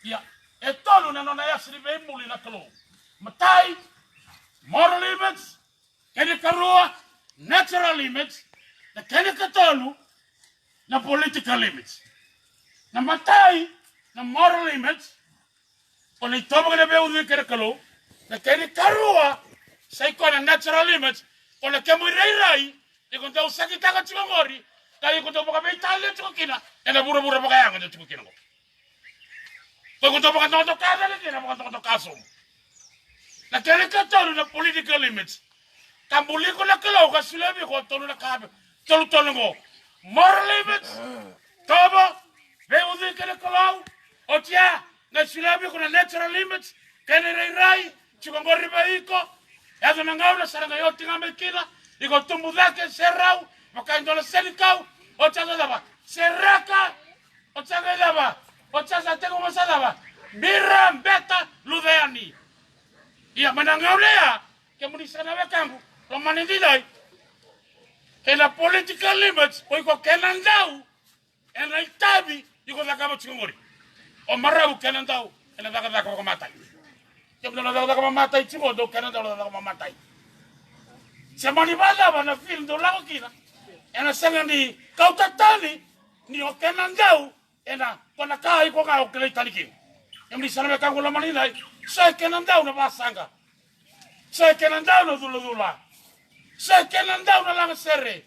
Ya, etolu na nona yasri be muli na kalo. Matai, moral limits, kene karua, natural limits, na kene katolu, na political limits. Na matai, na moral limits, kone itomo kene be uzi kene kalo, na kene karua, sai kone natural limits, kone kemu irai, iko tau sakitaka chikongori, kaya iko tau baka be itali chikokina, ena bura-bura baka yanga chikokina ko. Kau kau tak tahu kata lagi, nak tahu kasum. Nak kena kata lu political limits. Kamu lihat nak kalau kau selalu kau tahu nak kau tahu kau moral limits. Tahu? Berusaha kena kalau, ocia, nak selalu kau natural limits. Kena rai, cuma kau riba iko. Ya tu nangau lah sarang kau tinggal mekina. Iko tumbuh lagi serau, maka itu lah selikau. Ocia tu apa? Seraka. Ocia tu apa? Ocha sa tengo masalaba. Mira beta ludeani. Ia manangaulea ke munisana bekangu. Lo manindilai. En la political limits, oi ko kenandau. En la itabi, iko dakaba chingori. O marabu kenandau, en la dakaba ko matai. Ke mno dakaba matai chingo do kenandau dakaba matai. Se manibala bana film do lago kina. En la sangani kautatani ni o kenandau. Ena kona kai ko ka o kele taliki em di sana ka ko lamani nai sai kenandau na basanga sai kenandau no dula sai kenandau na lang serre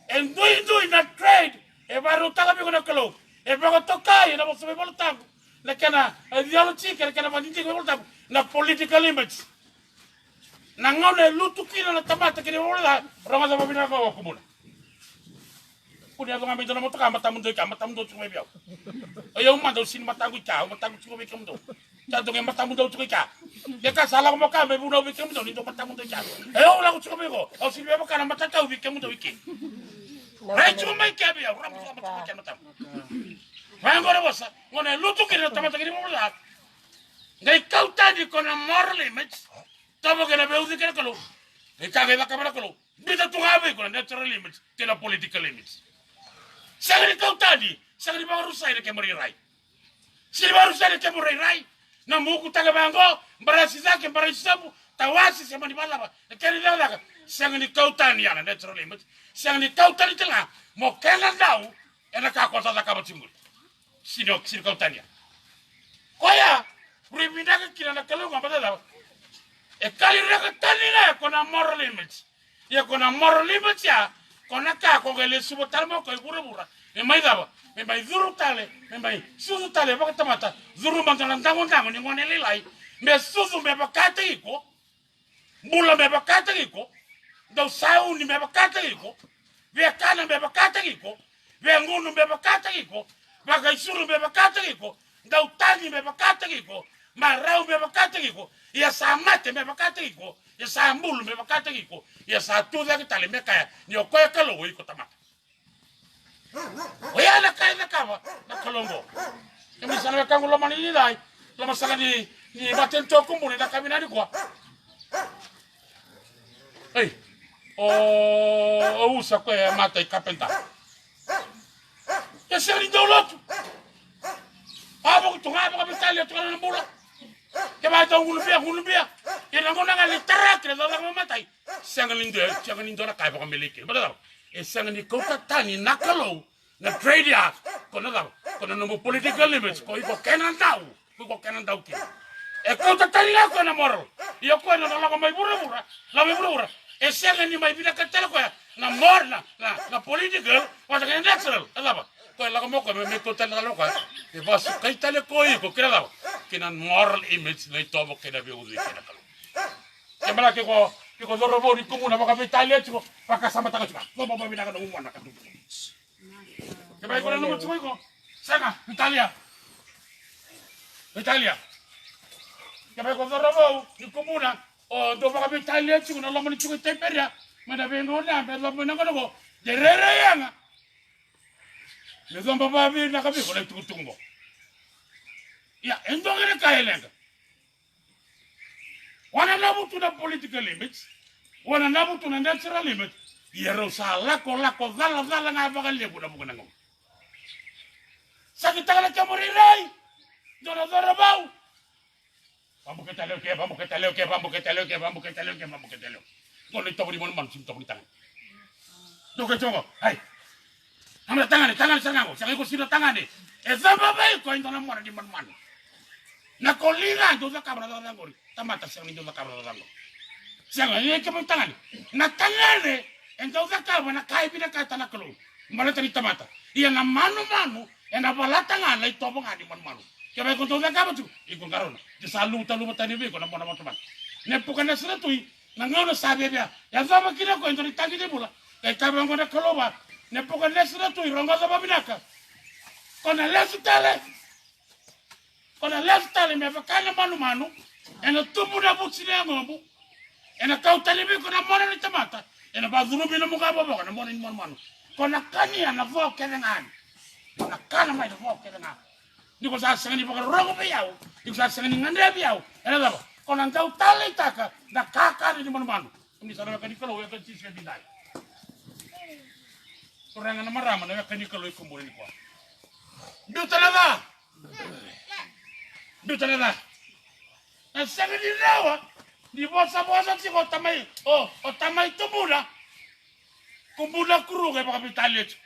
en dui na trade e baru taga bi ko na kelo e bago tokai na bo se boltang na kana ideology kana mandi ko boltang na political image na ngone lutu kina na tamata kini wala ronga za babina ko ko muna punya tu ngambil dalam otak matamu tu cuma biar. Ayah umma tu sini matamu cuma bikin tu. Jangan tu matamu tu cuma biar. Dia kan salah mau kami bunuh bikin tu, ni tu matamu tu cuma. Ayah ulang cuma biar. Aku sini biar kan mata tahu bikin tu bikin. Rai cuma bikin biar. Orang cuma bikin matamu. Orang orang bosan. Ngone lutu kira tamata kiri mula. Ngai kau tadi kena moral limits. Tahu kena berusaha kena kalau. Ika kena kamera kalau. Bisa tu ngabai kena natural limits, kena political limits. Sangat kau tadi, sangat baru saya nak merirai. Si baru saya nak merirai. Namu aku tak banggo, berasisa ke berasamu, tawasi sama di mana apa. Kali dah dah. Sangat kau tadi ya natural limits. Sangat kau tadi tengah. Mau kena tahu, enak aku tak kamu cingul. Sini kau tadi ya. Kaya, berbeda ke kira nak kalau apa dah. Kali nak tadi lah, kena moral limits. Ya kena moral limits ya. Kona ka ko gele subo talmo ko bura me mai daba me mai zuru tale me mai suzu tale ba tamata zuru mangala ndango ni ngone lelai me suzu me bakate iko mula me bakate iko do sau ni me bakate iko ve kana me bakate iko ve ngunu me bakate iko bagai suru me bakate iko do tani me bakate iko marau me bakate iko ya samate me bakate iko ya sambulu me bakate iko ya satu lagi tali me kaya ni okoya kalau iko tamata oya na kaya na kama na kalongo kami sana kangu lo mani dai lo masaka ni baten to kumbuni na kami nani kwa o usa ko mata i kapenta ya seri do lotu abo to ngaba ka bitali to na mbula ke ba to ngulubia ina ngona ngali tarakre do na matai sanganindo na kai ba meleke ba e sangani kota tani nakalo na trade ya kono no political limits ko kenan tau ki e kota tani la ko na moral yo ko na la ko mai bura e sangani mai bina katela ko na morna na political wa na natural alaba ko la ko mo ko me to tala lo ko e vas kai tale ko kira kenan moral image na to mo kena be uzi kena kalo e mala ke ko dorobo ni komuna baka Italia chiko baka sama tanga chika bobo bobo bina kana umwana katu ke bai ko na mo chiko ko sanga Italia ke bai ko dorobo ni komuna o do baka Italia chiko na lo mani chiko temperia mana vengo na be lo mani ko de rere yanga le zomba ba bi na ka bi ko le tutungo ya endo ngere kaelenga wana nabu tuna political limits, wana nabu tuna natural limits. Yero sa lako dala nga bakal lebu na bukan ngom. Sakit tagala kamuri rai. Dona dora bau. Bambu kita leo. Kau ni tahu di mana sim tahu di tangan. Doke jongo, hai. Ambil tangan sangago, sangago sino tangan ni. Ezamba baik kau intona mana di mana. Na kolina tu tak kabur dalam gori. Tamata siang ni tu tak kabur dalam gori. Siang ni kau tangan. Na tangan ni, entau tak kabur na kai pina kai tanah keluar. Mana tadi tamata. Ia na manu, na bala tangan lai topong adi manu. Kau baik entau tak kabur tu. Ikut karuna. Disalu tani bego na mana teman. Ne bukan na sudah tu. Na ngau sabe bia. Ya zama kira kau entau ditagi dia pula. Kau kabur kau na keluar. Ne bukan na sudah tu. Ronga zama binaka. Kau na lesu tale. Kona lefta me fakana manu ena tubu na butsine ngombu ena kautali be kona mona ni tamata ena bazuru bina muka baba kona mona ni manu kona kani ana vo kelengan kona kana mai vo kelengan ni ko sa sangani bakar rogo be yau ni ko sa sangani ngande be yau ena laba kona ngau tali taka na kaka ni manu ni sa ka ni kalau ya kan sisi bidai sorangan marama na ka ni kalau ikumbuli ni ko ndu talada Dutanana. Na sanga di rawa. Di bosa si ko tamay. O tamay tumula. Kumbula kuru kay pakapitalit.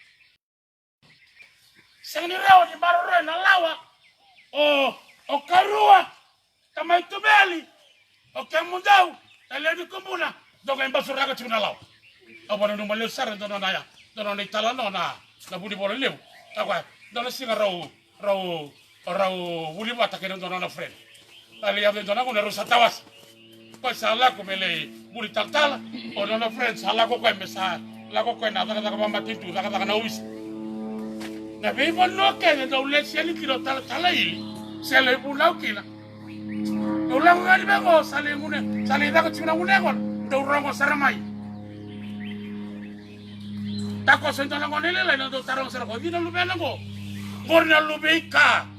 Sanga di rawa di baroro na lawa. O karua. Tamay tumeli. O kamundaw. Tale di kumbula. Doga basura ka chuna lawa. Apa nang maleo sar dono na ya. Dono ni talano na budi bolo lew. Takwa dono singa Rau buli bata kena dona na friend. Ali ave dona kuna rosa tawas. Ko sala ko mele buli taltala. O dona friend sala ko mesa. La ko na daga mama titu daga na uis. Na be no ke na ule seli kilo tala ili. Sele bulau kila. Ulang ngali bego sale ngune. Sale daga chuna ngune kon. Do rongo saramai. Tako sentana ngonele la no tarong sara ko dina lube nango. Gorna lube ka.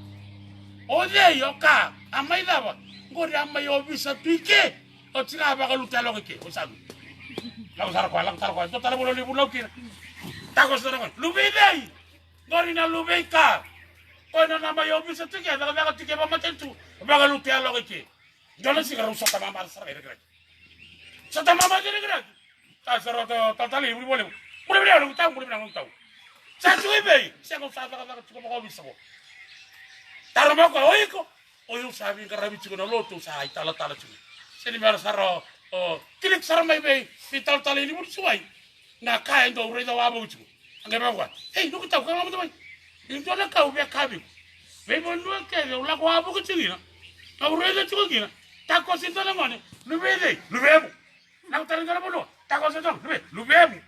Oye yoka amai daba ngori amai obisa pike o tira ba kalu talo ke o sabu lang tar ko to tara bolo libu loki tako sara ko lube dai ngori na lube ka ko na amai obisa tike daga ba tike ba matentu ba kalu talo ke jolo si garu sota mama sara gere sota mama gere ta sara to tali buli bole tau sa chui be se ko sa daga ko obisa ko Tarmo ko oyo sabi ka rabi chuno loto sa itala chuno. Seni mer saro kilik sarmai be ital tali ni suai. Na kai ndo redo wabo chu. Ange ba kwa. Hey no kita ka mo mai. Into na ka be kabi. Be mo no ke la ko wabo ko china. Na redo chu kina. Ta ko sinto na ngone. Lu be mo. Na ta ngala mo. Ta ko sinto lu be mo.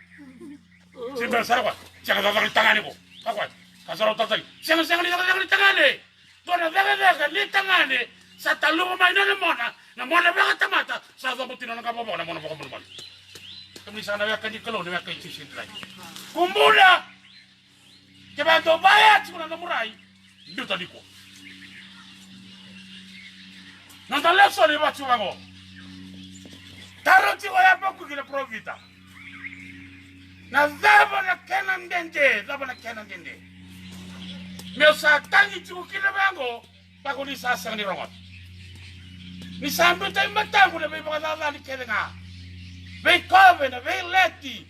Sinto saro kwa. Chaka da tangani ko. Ka kwa. Ka saro tatali. Sanga ni tangani. Kona daga li tangane sa talu mai na mona ba tamata sa do butino na kapo na mona pokok bulman kami sana ya kan dikelo na kai chisin drai kumbula ke ba do baya tsuna na murai ndu tadi ko non dalle sole ba tsuma go taro ti wa ya boku kila provita na zaba na kenan dende Meu sa tangi tu kina bango pako ni sa sang ni rongot. Ni sambe tay matangu na be pakadala ni kelenga. Be kove na be leti.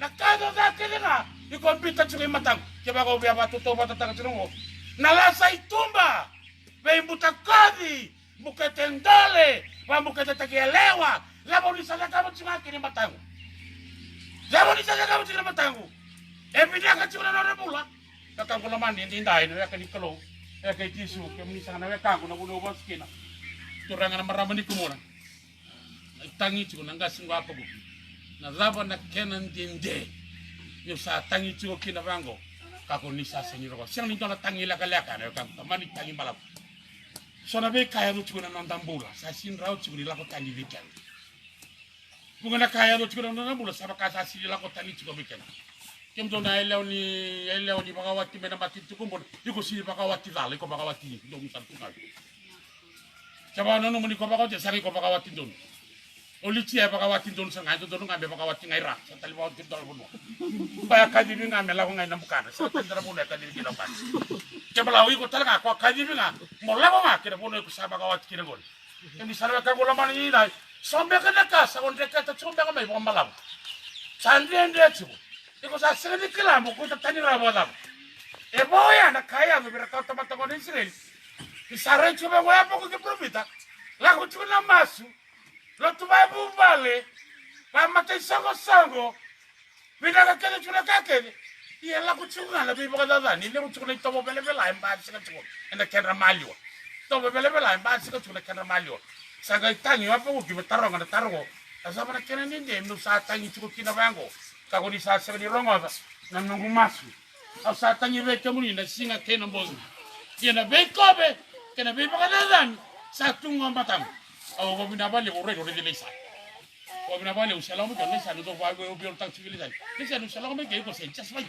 Na kado da kelenga ni kompita tu matangu. Ke bako be apa tuto bata tanga tungo. Na la sai tumba. Be buta kodi, bukete ndole, wa bukete takielewa. Labo ni sa kama tu kini matangu. Labo ni sa kama tu matangu. E bidia ka tu na rebula. Kakang ko naman hindi dai no ya kani kalo ya kay tisu ke minsan na kakang ko na bulo baskina turangan na maraman ni kumuna tangi chu nanga singwa pa bu na zaba na kenan dinde yo sa tangi chu kina bango kako ni sa seniro ko siang ni to na tangi la kala ka ka mani tangi balap so na be kaya ru chu na ndambula sa sin raw chu ni la ko tangi weekend bunga na kaya ru chu na ndambula sa ka sa sin la ko tangi chu ko weekend Kem to na elew ni pakawati mena mati tukumbon iko si pakawati dale ko pakawati dong santu ngal Coba nono muni ko pakawati sari ko pakawati don Oli cia pakawati don sanga don ngambe pakawati ngaira satali pakawati dol bono Baya kadi ni ngambe la ko ngai namukana sa tendra bono kadi ni lapan Kebalawi ko talaga ko kajibi nga mo labo nga kina bono ko saba ka wat kina gol kemi sarwa ka gola mani dai sombe ka naka sa on reka ta sombe ka mai bo malam sandri ende chibo iko sa sene kila mo ko ta tani ra bodam e boya na kaya be ra ka ta mata ko nisren ki sarre chibo mo ya poko ke profita la ko chibo na masu lo tu vai bu vale pa mata sango bina ka kene chuna ka kene iya la kuchunga la bibo kada ni le kuchunga to bele bele ai ba sika chuko enda kenra malio to bele bele ai ba sika chuko kenra malio saga tangi apa ko ki taronga na tarongo asa bana kene ni de no sa tangi chuko kina bango ka ko ni sa se ni rongo na nungu masu au sa tangi be kemuni na singa kena mbozo kena be kobe kena bibo kada sa tungo matang au ko bina bale ko re de lesa ko bina bale usala mo kene sa no to va go biol tang civiliza lesa no usala mo ke ko se chas vai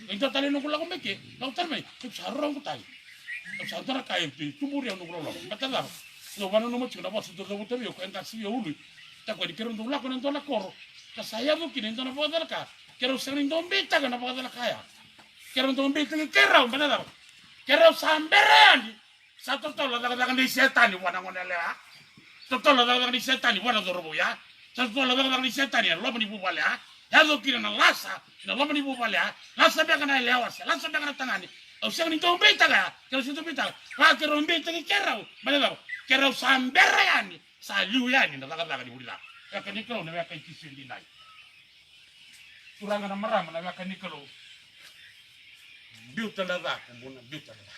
Ito tali nunggu lagu meke, lau terme, tu sarong ku tai, tu sarong kai tu, tu muri nunggu lagu, betul lah. Lau mana nunggu cina bos tu lagu terme, kau entar siu ulu, tak kau dikirim nunggu lagu nanti nak koro, kasaya mungkin nanti nak buat apa? Kerau sering dombi tak nak buat apa kaya, kerau dombi tu kerau, betul lah. Kerau samberan, satu tol lagu di setan ni, wana wana leh, satu tol lagu di setan ni, wana dorobo ya, satu tol lagu di setan ni, lo menipu balik ya. Hado kira na lasa, na lama ni bupalya, lasa beka na lewas, lasa beka na tangani. O siya ni tombe taga, kero si tombe taga, pa kero mbe taga kerau, balalo, kero sambere yani, sa liu yani na taga di bulila. Ya kanikalo na weka ikisi hindi nai. Turanga na marama na weka nikalo. Biuta na da, kumbuna biuta na da.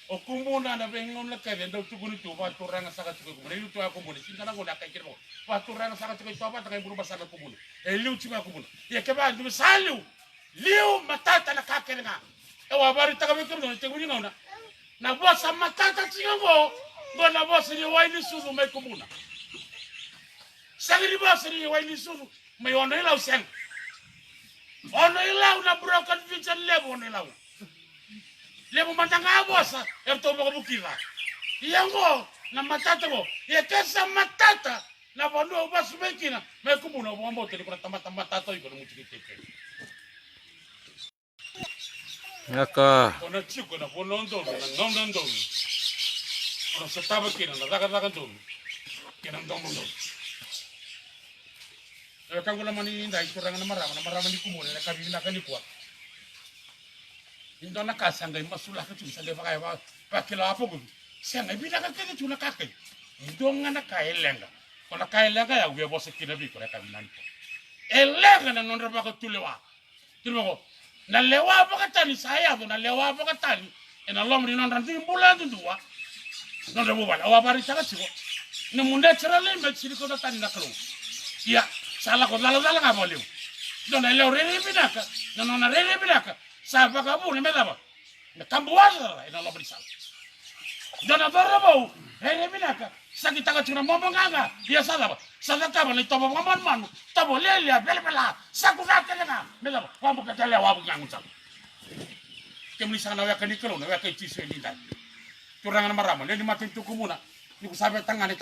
O kumbuna na bengon la kaya daw tuguni tu ba turanga saka tukoy kumbuna liu tu ako kumbuna singa na ko na kay kiro ba turanga saka tukoy to ba takay buru basana kumbuna e liu tu ako kumbuna ya ke ba ndu salu liu matata na kakenga e wa bari takabe kiro no teguni ngona na bosa matata tingo ngo na bosa ni waini suzu mai kumbuna sagiri bosa ni waini suzu mai ono ila useng ono ila una broken vision level ono ila lebo matanga bosa erto mo bukila yango na matata go ye kesa matata na bono basu bekina me kumuna bombo te ko tamata matata iko no muchikite Yaka ona chiko na bono ndo na ngondo ndo ona sataba kina na daga ndo kina ndo ndo e kangula mani ndai kuranga na marama ni kumune na kabina kanikwa Indona kasanga masula ka tu sanga pakai pakai la apa gudu sanga bina ka kete tu na kakai indonga na kaelenga kona kaelenga ya uwe bosse kina bi kona kabinani elenga na nondra ba ka tulewa tulmo na lewa ba ka tani saya na lewa ba ka tani ena lomri nondra timbula ndua nondra bubala wa bari taka siko na munda cerale me siri ko tani na kalo ya sala ko lala nga boleu dona le rere binaka na nona rere binaka Saba kabu ni medaba. Na kambuaza ina lo brisal. Dona dorabo. Hele binaka. Sakita ka tuna mombo nganga. Dia sala ba. Sala ka ba ni tobo mamon manu. Tobo lelia belbela. Sakuna kelenga. Medaba. Wambu ka tele wabu ngangu sal. Kemli sana wa kanikelo na wa kai tisu ndai. Turanga na marama. Ni matin tu kumuna. Ni ku sabe tangane.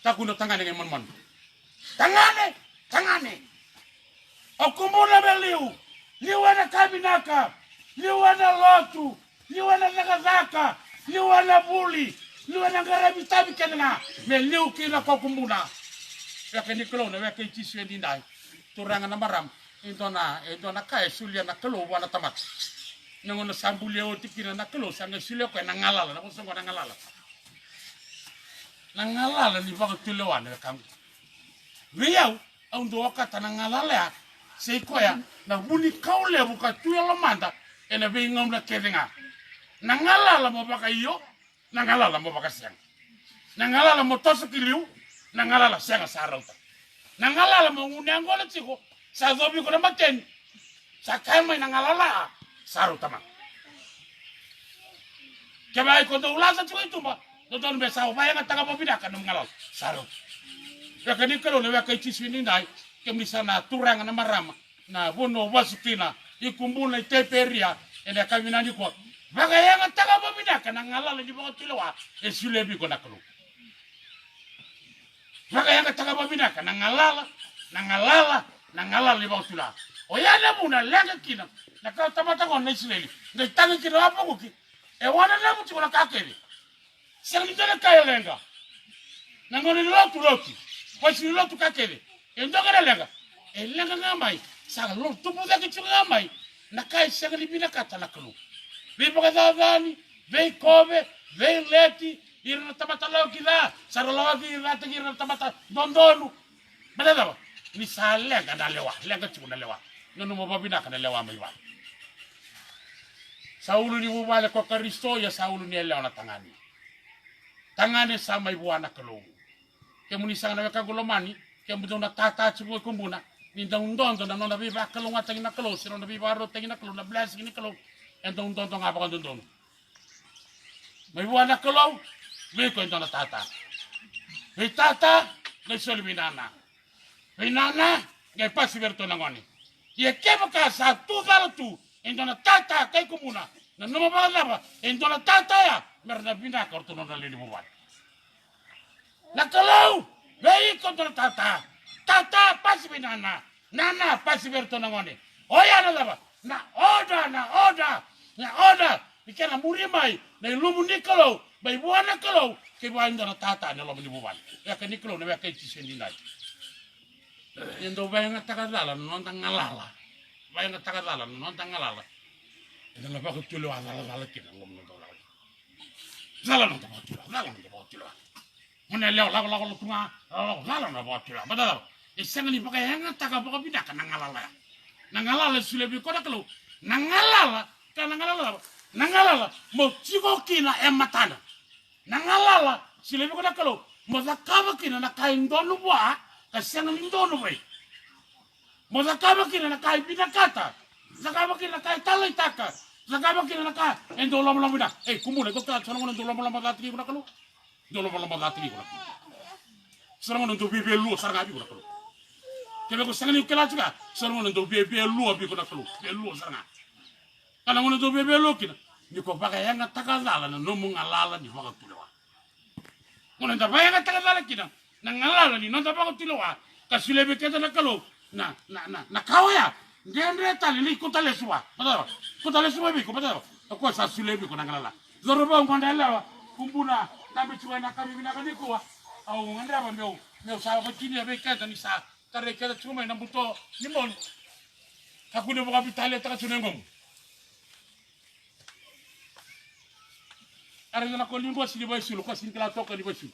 Takuno tangane ngai mon. Tangane. Okumuna beliu. Liwana kabinaka, liwana lotu, liwana nakazaka, liwana buli, liwana ngarabi tabi kenanga, me liu kina kwa kumbuna. Weke nikelo na weke itisu endi ndai. Turanga na maram, indona kaya sulia na kelo wana tamat. Nangona sambulia o tikina na kelo sanga sulia kwa na ngalala, na kusongo na ngalala. Na ngalala ni baka tulewana wekamu. Wiyau, au ndo wakata na ngalala ya, seikoya na buni kaule buka tuya lamanda ena be ngom la kedenga na ngalala mo baka iyo na ngalala mo baka siang na ngalala mo tosu kiliu na ngalala siang sarauta na ngalala mo unyango la chiko sa zobi ko na maken sa kaima na ngalala sarauta ma kaba ko do ulasa chiko itumba do don be sa ubaya ngataga mo bidaka no ngalala sarauta ya kanikalo le wa kai tisini ndai kemisa na turanga na marama na bono wasukina ikumbuna iteperia enda kaminani kwa baga yanga taga babidaka na ngalala di bako tilewa esulebi ko nakalo baga yanga taga babidaka na ngalala di bako tula O yana muna lenga kina. Na ka tamata kon na Israeli. Ngai tangi kina apa kuki. E wana na muti kona kakere. Siang ni tele kaya lenga. Nangoni lotu. Kwasi lotu kakere. E ndogere lenga. E lenga ngamai. Saka lo tupu da kitu ngamai. Na kai siang ni bina kata na kalu. Vei pakadadani, vei kobe, vei leti. Irna tamata lau kila. Sara lau kila tagi irna tamata dondonu. Bada ba? Ni sa lenga na lewa. Lenga chiku na lewa. Nono mo babina ka na lewa mai wa. Saulu ni bubale ko Kristo ya saulu ni lewa na tangani. Tangane sama ibu anak kelong. Kemuni sang na ka gulomani, kemudian na tata chiku kumbuna. Ni dondon na nona biba kelong atang na kelong, sino na biba ro tang na kelong na bless ni kelong. En dondon ngapa kan dondon. Mai ibu anak kelong, be ko na tata. Hei tata, ngai soli binana. Binana, ngai pasi berto nangoni. Ye keba ka sa tu dalo tu, endona tata kai kumuna. Na no ba lava, endona tata ya, merna bina ka orto nona lini buwan. Na kalau, vei kontra tata. Tata pasi binana. Nana pasi berto nangoni. Oya na lava. Na oda. Ikana murimai, na lumu nikolo, bai buana kalau, ke ba endona tata na lomu buwan. Ya ka nikolo na ka itisendi nai. Endo bayang takadala non tangalala. Bayang takadala non tangalala. Endo la bako tulo ala kina ngom no dola. Zala no botula, zala no botula. Mona leo la tunga, zala no botula. Badala. Isanga ni pakai hanga taka bako bida kana ngalala. Nangalala sulebi ko nakalo. Nangalala, kana nangalala mo chigo kina ematana. Nangalala sulebi ko nakalo. Mo zakaba kina na kaindonu bwa. Kasiang lindono bay. Mozakaba kina na kai binakata. Zakaba kina na kai talaitaka. Zakaba kina na kai endolo mlamina. Kumule dokta sanongo endolo mlamadati kuna kalu. Endolo mlamadati kuna. Sanongo ndo bebe lu sarga bi kuna kalu. Kebe ko sangani kala juga. Sanongo ndo bebe lu bi kuna kalu. Bebe lu sarga. Kana ngono ndo bebe lu kina. Ni ko baka yanga takazala na no mungalala ni baka tulewa. Ngono nda bayanga takazala kina. Nangalala ni nonta bako tiloa kasulebe keta na kalo na kawaya ndendre tali ni kutale suwa padaro kutale suwa bi ko padaro ko sa sulebe ko nangalala zoroba ngondala kumbuna nambe chuwa na kami bina kanikuwa au ngandra ba meu sa ko tini be keta ni sa tare keta chuma na buto ni mon hakune bo kapitale ta sunengom ara na ko limbo si libo sulu ko sin kala tokka libo sulu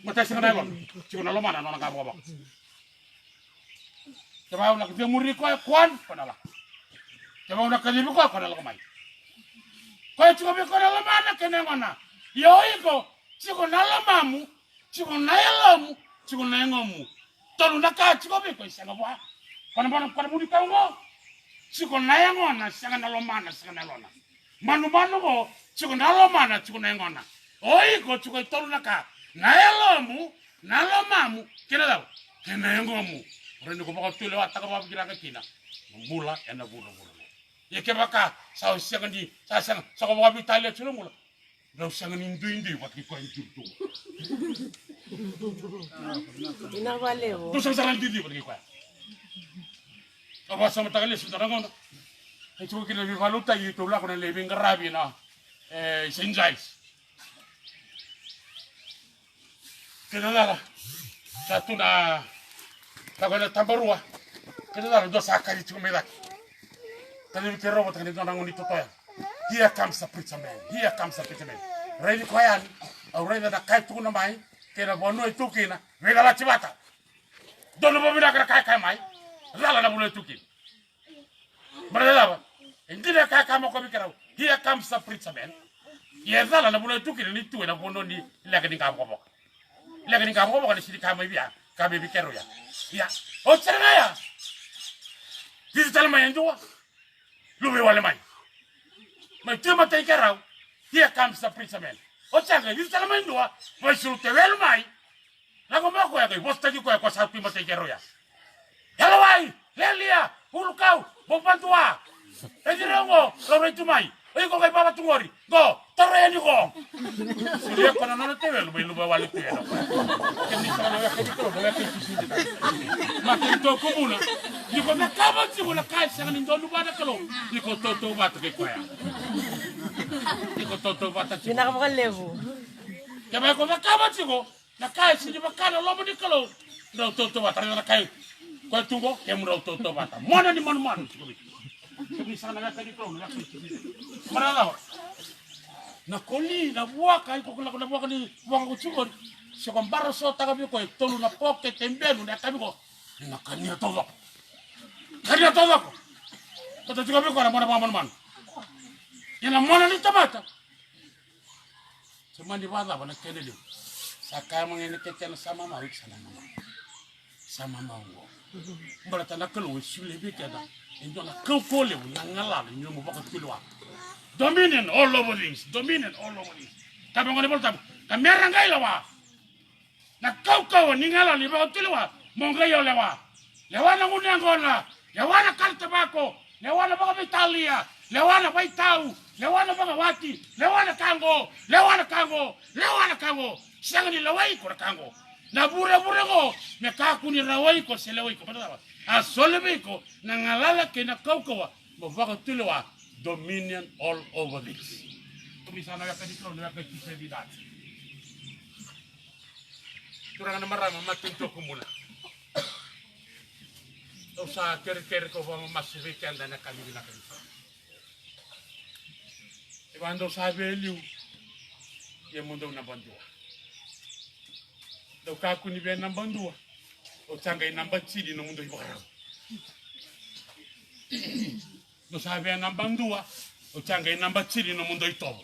mata sing na lon ci na lo mana non ka bok tabaw nak de muri ko kwan panala tabaw nak de ko panala kamay ko ci ko be ko na mana kene ngona yo iko ci ko na la mamu ci ko na yalamu ci ko na ngomu tolu naka ci ko be ko sanga bwa kono muri ka ngo ci ko na ngona sanga na lo mana sanga na lona manu go ci ko na lo mana ci ko na ngona iko ci ko tolu naka Nayalomu, nalomamu, kena daw, kena ngomu. Rendo ko baka tule wa taka babu kira kina. Mula ena bula. Ye ke baka sa siang di sa ko babu Italia chulo mula. Daw siang indi wat ki ko intu. Ina valeo. Tu sa indi wat ki ko. Apa sama takale su ngono. Itu kina vi valuta itu la ko le vinga rabi na senjais. Kenala, satu na tagana tambarua. Kenala do sakari chumela. Tani ke robot kan dona ngoni totoya. Here comes the preacher man. Ready koyan, au ready da kai tu na mai, kena bono itu kina. Vela la chibata. Dono bo bina kai mai. Lala na bono itu kina. Berada ba? Indira kai mo ko bikara. Here comes the preacher man. Ye lala na bono itu kina ni tu na bono ni lagi ni kam ko. Lagi ni kamu bukan di sini kami biar kami bikin ya. Ya, oh cerita ya. Di dalam main juga, lu bewale main. Main cuma tak kerau. Here comes the preacher man. Oh cerita di dalam main juga, main suruh tewel main. Lagu mau kau ya kau, bos tadi kau satu mata kerau ya. Hello ay, Lelia, hulukau, bok bantua. Edi rongo, lalu itu main. Oi ko kay baba tungori. Go, tereni ko. Sulia ko na no tebe lu ba wali ko. Kemi sa na ka dito, ba ka kisi dito. Ma ke to komuna. Ni ko na kaba ti ko na kai sa ni ndo lu ba na kalo. Ni ko to ba to ke ko ya. Ni ko to ba ta ti. Bina ka mo levo. Kaya ko na kaba ti ko na kai si di ba kana lo mo di kalo. Ndo to ba ta na kai. Ko tungo ke mo to ba ta. Mona ni man ti ko. Kami sana na kadi ko na kiti. Marala. Na koli na buaka ko kula na buaka ni buaka ko chukor. So komparo so taga bi ko tolu na poke tembenu na kami ko. Na kania todo. Kania todo ko. Toto juga bi ko na mona man. Yana mona ni tamata. Cuma di bawah bana kene li. Saka mangene kekena sama mau sana mama. Sama mau. Mbara tana kelo sule bi kada. Indo na kokole na ngala ni mo baka kilwa. Dominion all over this. Tabi ngone bol tabi. Kamera ngai lawa. Na kau ni ngala ni baka kilwa. Monga yo lewa. Lewa na ngune ngona. Lewa na kalta bako. Lewa na baka Italia. Lewa na baitau. Lewa na baka wati. Lewa na kango. Sanga ni lawai ko kango. Na bure ko. Me ka ku ni lawai ko se lawai ko. A solebiko na ngalala ke na kaukawa mo baka tulwa dominion all over this. Kumi sana ya kadito na ka kisedidad. Turang na marama matinto kumuna. O sa kere ko ba masirika anda na kami na kan. Ibando sabe liu. Ye mundo na bandua. Do ka ku ni be na bandua. O tanga inamba chidi no mundo ibara. No sabe namba ndua, o tanga inamba chidi no mundo itobo.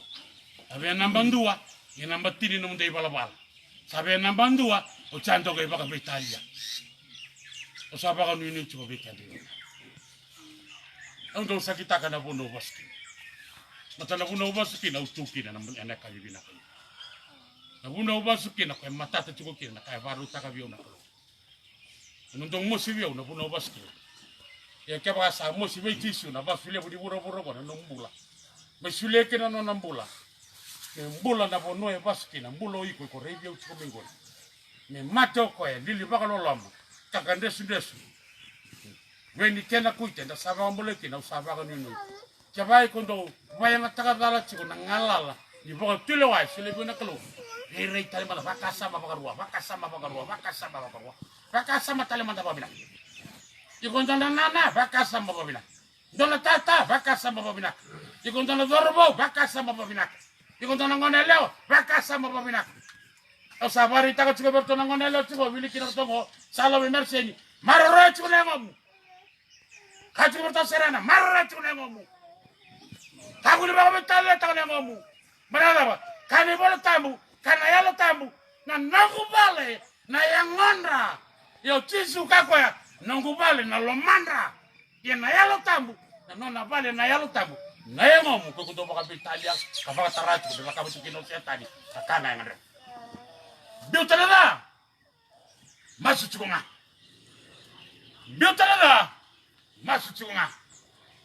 Sabe namba ndua, inamba chidi no mundo ibalabala. Sabe namba ndua, o chanto ga ibaka Italia. O sabe ga nini chuko bekandi. Ando sakita kana bono baski. Matana bono baski na utuki na na kalibina. Na bono baski na kwa matata chuko kina na kaya baru takabio na. Nundong musibio na puno baski. Ya ke ba sa musibi tisu na ba file budi buro ko na mbula. Mesule ke na no mbula. Ke mbula na bono e baski na mbulo iko ko revio ko mingo. Me mato ko e lili ba lo lama. Kakande sundesu. Weni kena kuite na saba mbule ke na saba ka nunu. Ke ba ko ndo ba yang taka dala chiko na ngalala. Ni ba tule wa sile bona kalo. Rei tale mala vakasa ba bagarua. Vakasa matale manda babina. Ikondana nana vakasa babina. Dona tata vakasa babina. Ikondana dorbo vakasa babina. Ikondana ngoneleo vakasa babina. O sabari taka chiko bertona ngoneleo chiko biliki na tongo salo merseni. Marro chiko nengomu. Kachu bertona serana marro chiko nengomu. Takuli ba betale taka nengomu. Marala ba kani bolo tambu kana yalo tambu na nangubale na yangonra. Yo chisu kakoya nongubale na lomandra ye na yalo tambu na nona vale na yalo tambu na yengo mu ko to baka Italia ka baka taratu de baka bisu kino setani akana ngare biutalada masu chikunga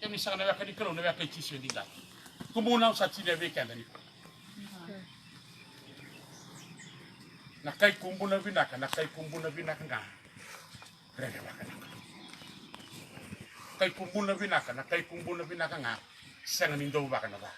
kemi sanga na ka dikelo na ka chisu dinda kumuna sa chine weekend ni na kai kumbuna vinaka nga rega wakana kai kumbuna vinaka nga sanga ni ndo wakana ba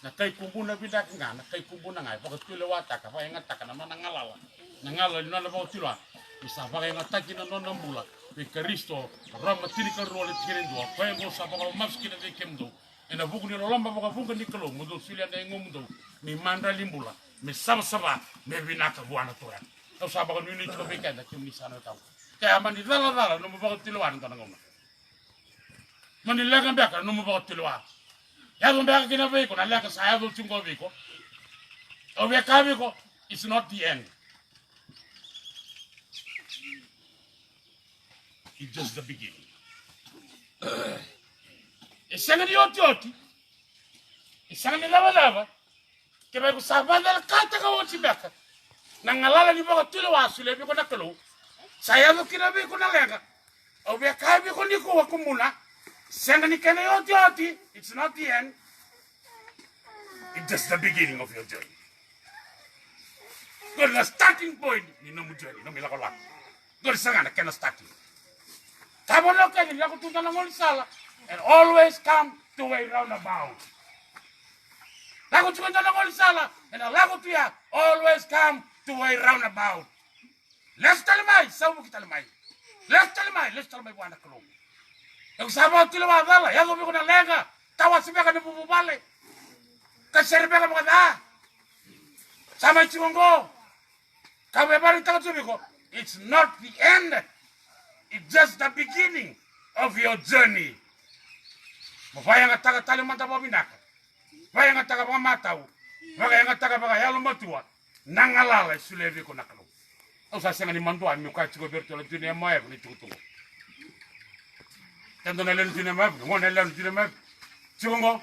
na kai kumbuna vinaka nga na kai kumbuna nga ba tule wataka ba nga taka na manangala na ngala ni na ba tula isa ba nga taki na no mbula be Kristo rama tiri ka role tirendo ko ngo sa ba maski na kemdo ena buku ni lomba ba buku ni kalo mudo silia na ngomudo mi manda limbula me sama me vinaka buana toya o sa ba ni ni to be kanda kemi sana taw kaya mani dala no mo ba tiluan kana ngoma mani lega mbeka no mo ba tiluan ya do mbeka kina be ko na lega sa ya do tungo be ko o be ka be ko it's not the end, it's just the beginning. Isanga ni oti isanga ni lava ke ba ko sa ba dal kata ka woti beka na ngalala ni ba ko tiluan sule be ko na kalo saya lo kira be ko na lega o be ka be ko ni ko kumuna senga ni kene oti it's not the end, just the beginning of your journey. Go to the starting point, ni no journey, no milako lang. Go to sangana, kena starting. Tabono kaya, nilako tunta ng sala, and always come to a roundabout. Lako tunta ng sala, and lako tuya, always come to a roundabout. Let's tell me, sabu kita lemai. Let's tell me buana kelo. Yung sabaw tilo wala, yago biko na lenga, tawa sibeka ni bubale. Kaserbeka mga da. Sama ichimongo. Kabebari takatubiko. It's not the end. It's just the beginning of your journey. Mafaya nga taga tali manta babinaka. Mafaya nga taga mga mataw. Mafaya nga taga mga yalo matua. Nangalala sulevi ko nakalo. Ang sasanga ni mandua mi ka chiko berto la tune moe ni tutu. Tendo na len tune moe, mo na len tune moe. Chiko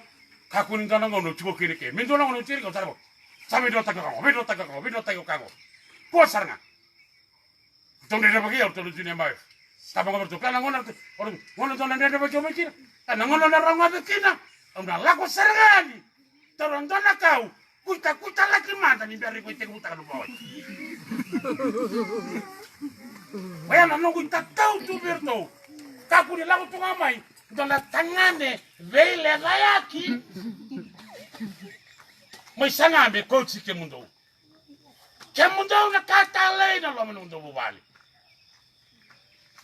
kakuni ndana ngono chiko kiri ke. Min ndona ngono chiri ko tarabo. Sami do taka ko, bido taka ko. Ko saranga. Tonde de bagi orto tune moe. Tapa ngono kana ngono ngono ndona ndene bagi mo chiri. Kana ngono na ranga bekina. Onda lako sarangani. Torondona kau. Kuita laki mata ni biar kuita kuita kan bawah. Waya na nungu tatau tu berto. Kaku ni lagu tu ngamai. Dona tangane vele layaki. Mai sangambe coach ke mundo. Ke mundo na kata lei na lo mundo bubali.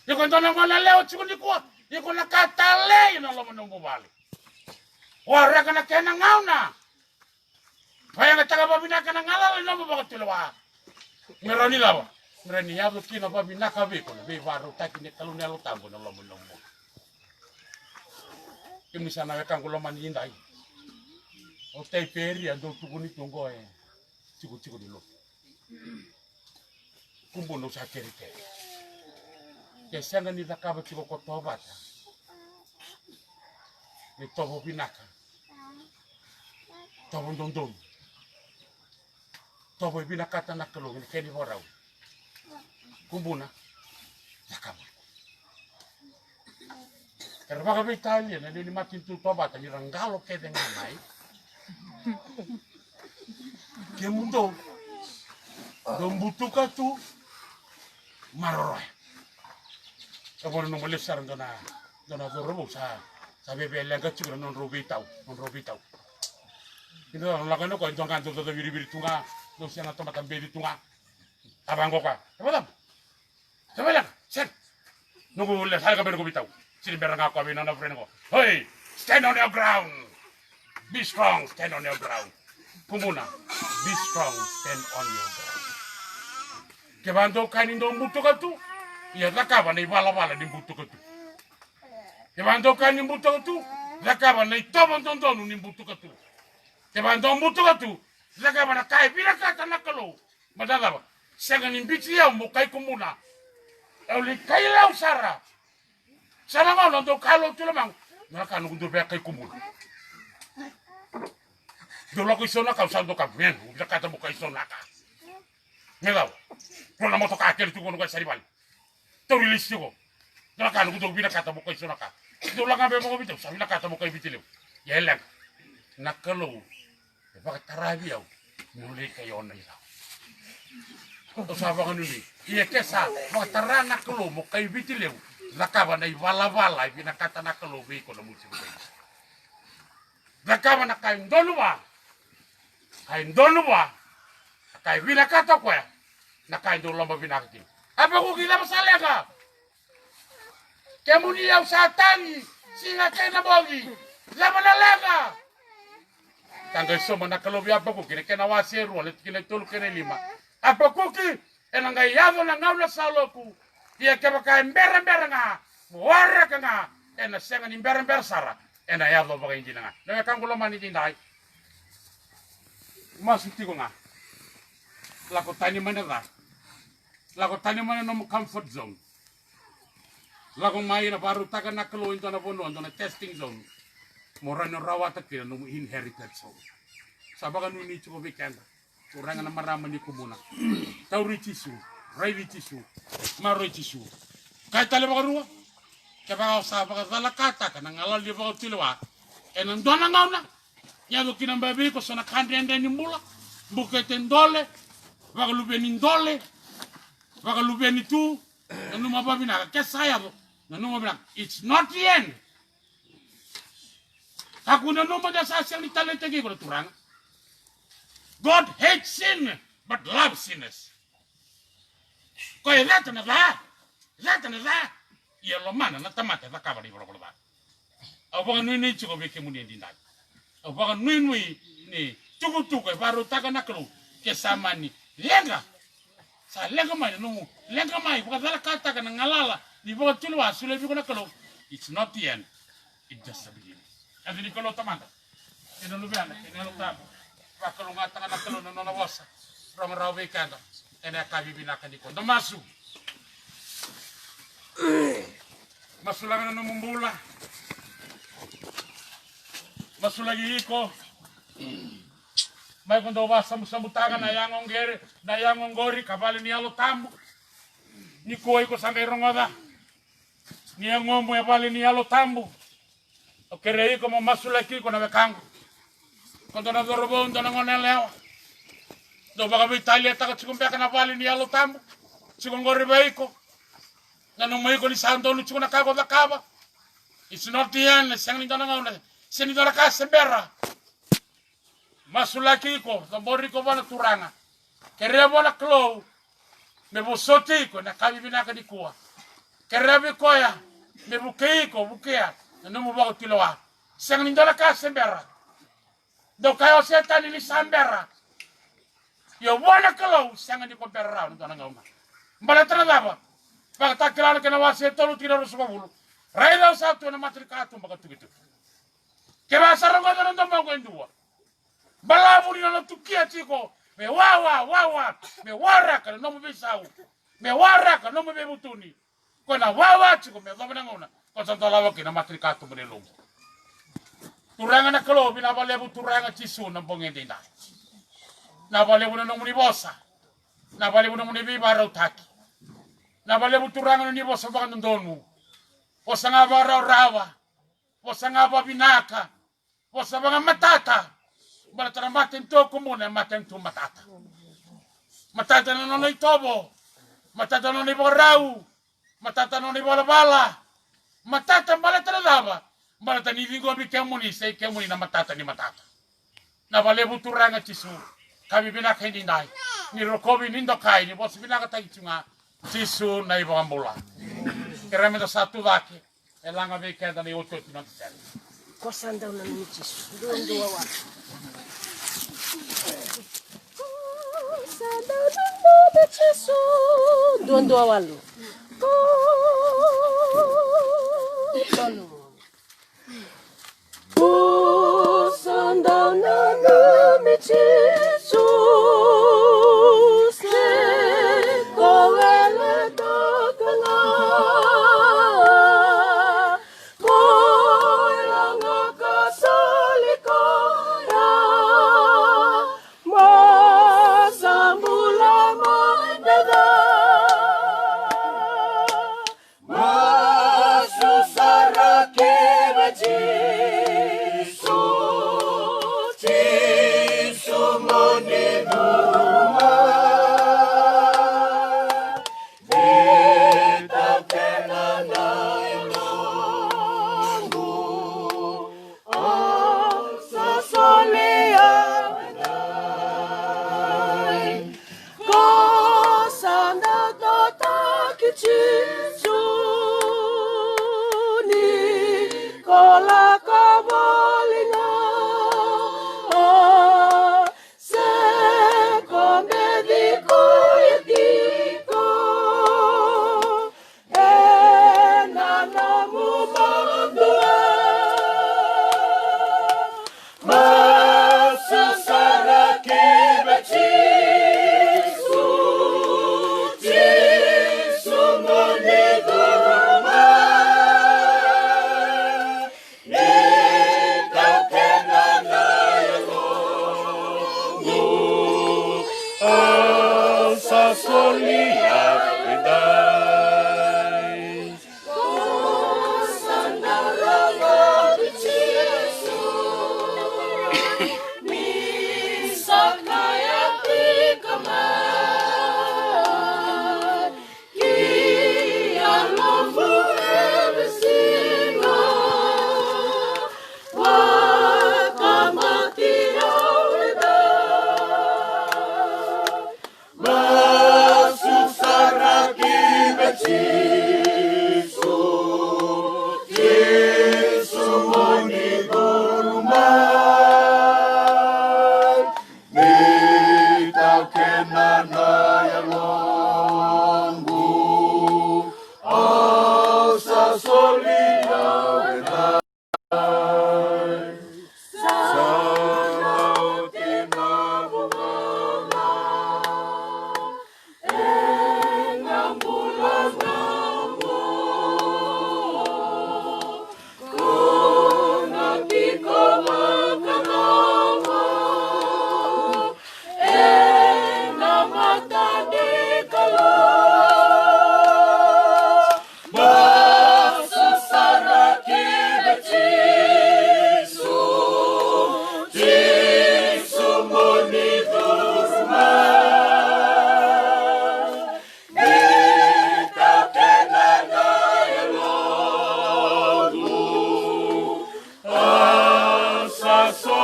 Yoko dona ngona leo chikundi kwa. Yoko na kata lei na lo mundo bubali. Wara kana kena ngauna. Kaya nga taga babinaka na ngalala na mo bakit tilawa. Merani lawa. Merani yado kina babinaka beko na be varo taki ne kalune lo tango na lomo. Kimi sana weka ngulo mani indai. O te peri ando tukuni tungo e. Chiku dilo. Kumbo no sa kerite. Ke sanga ni takaba chiko kotobata. Ni tobo binaka. Tobo ndondon. Tobo binakata na kalong ni keni horau. Kumbuna. Yakama. Kerbaga be Italia na ni matin tu tobata ni rangalo ke dengan mai. Ke mundo. Dombutuka tu maroroy. Kabor no mole sarang dona dorobo sa bebe lenga chukra non robitau. Ino lagano ko ndonga ndo biri tunga no siana tomata beri tunga. Abango ka. Tabala. Set. Nungu le salga bero bitau. Sini beranga ko bina na freno. Hey, stand on your ground. Be strong, stand on your ground. Kumuna, be strong, stand on your ground. Kebando kanindo mutuka tu. Ya zakaba na ibala di mutuka tu. Kebando kanin mutuka tu. Zakaba na itobon tondonu ni mutuka tu. Kebando mutuka tu. Zakaba na kai bila kata nakalo. Madagaba. Sanga ni bichi ya mo kai kumuna. Euli kai lau sara. Sana ngono ndo kalo tulamang. Naka nundo be kai kumuna. Dolo ko isona ka usando ka bien. Uja kata mo kai isona ka. Ngelaw. Kono moto ka kele tu kono ka saribal. Tori lisigo. Naka nundo bina kata mo kai isona ka. Dolo nga be mo bitaw sabila kata mo kai bitilew. Yelang. Nakalo. Baka tarabi yaw. Nuli kayo na ilaw. O sabi ka nuni, iya kesa, makatara nakalo mo kay bitilew, lakaba na iwala-wala, binakata nakalo, ko na musik ko. Lakaba na kayong donuwa, kay binakata ko ya, na kayong donuwa binakatin. Apa ko gila masala ka? Kaya mo niyaw sa tangi, singa kayo na bogi, laban na laga. Tanggal soma nakalobi apa ko, kina wasero, alit kina tulo kina lima. Apa kuki enanga yavo na ngaula saloku ia keba ka mbere nga wara nga ena senga ni mbere sara ena yavo baga injina nga na kangulo mani dindai masuti ko nga lako tani mana no comfort zone lako mai na baru taka nakalo into na bono into na testing zone morano rawata kira no inherited zone sabaga nuni chuko weekend orang na marama ni kumuna. Tau richisu, rai richisu, maro richisu. Kaya tali baka ruwa. Kaya baka sa baka zala kata ka nang alal di baka tilwa. E nang doon ang ngauna. Ya do kinamba bi ko sona kandende ni mula. Bukete ndole. Vagalubeni ndole. Vagalubeni tu. Numa babina kesaya do. Numa babina. It's not the end. Hakuna numa da sa siang ni talente gi ko turang. God hates sin but loves sinners. Ko elata na va. Elata na va. Ia lo mana na tamate va kava di bolo ba. Au banga nui nui chiko beke muni ndai. Au banga nui nui ni tuku tuku baru taka na kru ke samani. Lenga. Sa lenga mai no. Lenga mai buka dala kata kana ngalala di buka tulwa sule biko na kru. It's not the end. It's just the beginning. Adi ni kolo tamanda. Ina lubiana, ina lo tabu. Wa kalo ngata kana kalo no na wasa. Rong rawe kanda. Ena kabi binaka di kondo masu. Masulanga no mumbula. Masulagi iko. Mai kondo basa musambutaga na yangon gori kabali ni alo tambu. Ni ko iko sangai rongoda. Ni ngombo ya bali ni alo tambu. Okere iko mo masulaki ko na bekango. Kondo na dorobo ndo na ngonelewa. Do baga Italia taka chikumbeka na bali ni alo tambu. Chikongori baiko. Na no mai ko ni santo lu chikuna kago da kaba. It's not the end, sang ni dona ngona. Seni dona ka sembera. Masulaki ko, tambori ko bana turanga. Kere bona klo. Me bosoti ko na kabi binaka di kuwa. Kere bi koya. Me bukei ko bukea. Na no mo bago tiloa. Sang ni dona ka sembera. Do kayo setan ni sambera. Yo bona klo, sang ni ko berra no dona ngona. Mbala tradaba. Pag takilala ka na wasi tolu tira sa bulu. Raida sa to na matrikato magatugitu. Kaya sa rango na ndomba ko ndua. Bala muri na tukia chiko. Me wawa. Me waraka no mo bisau. Me waraka no mo bebutuni. Ko na wawa chiko me do na ngona. Ko sa tolawa ki na matrikato mo nilong. Turanga na kalo binabale bu turanga chisu na bongende na. Na bale bu no muni bosa. Na bale bu no muni bibara utaki. Na bale buturanga ni bosa baka ndonu. Bosa nga bara rawa. Bosa nga ba binaka. Bosa baka matata. Bala tara maten to komune maten to matata. Matata no no itobo. Matata no ni borau. Matata no ni bala. Matata bala tara daba. Bala tani vingo bi kemuni sei kemuni na matata ni matata. Na bale buturanga chisu. Kami binaka hindi nai. Ni rokobi nindo kai ni bosa binaka taichunga. Sisu na ibang mula. Keremento satu laki. Elanga vekenda ni utot na tsel. Kosanda na ni Sisu. Dondo wa. Kosanda na ni Sisu. Dondo wa lu. Tolu. Kosanda na ni Sisu.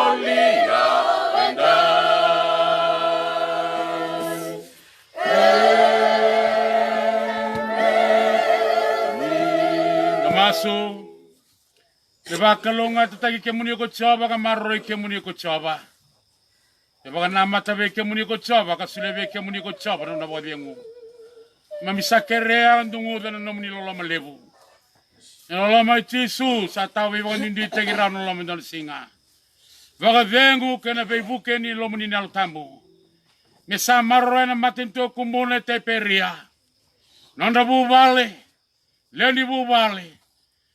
Marolia Namaso Lebakalonga tatagi kemuni ko chaba ka maroi kemuni ko chaba Lebaga namata be kemuni ko chaba ka sulebe kemuni ko chaba na bodiengu Mamisa kerea ndungu na nomuni lola malebu Lola mai tisu sa tawi wa nindi tegira no lola ndal singa Vaga vengu kena beibuke ni lomuni na tambu Mesa maroi na matento kumone te peria Nonda bubale Lendi bubale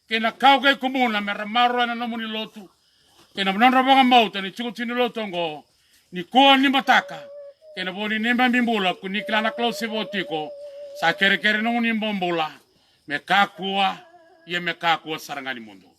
Kena kau kai kumuna mera maroi na nomuni lotu Kena nonda baga mauta ni chukutini lotongo Ni kua ni mataka Kena boni nimba mimbula kunikla na klose botiko Sa kere-kere nomuni mbombula Me kakua Ia me kakua sarangani mundo